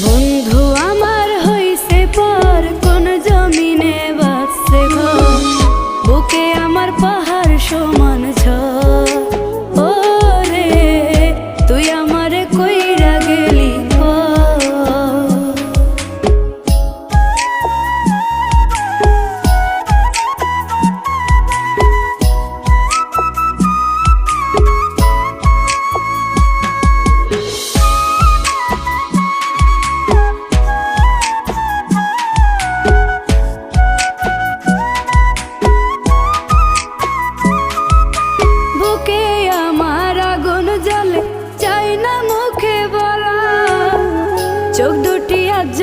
বন্ধু আমার হইছে পর কোন জমিনে বাঁচছে ঘর, বুকে আমার পাহাড় সমান ঝড়। ও রে তুই আমারে কইরা গেলি পর। বুকে আমার আগুন জ্বলে চাই না মুখে বলা, চোখ দুটি আজ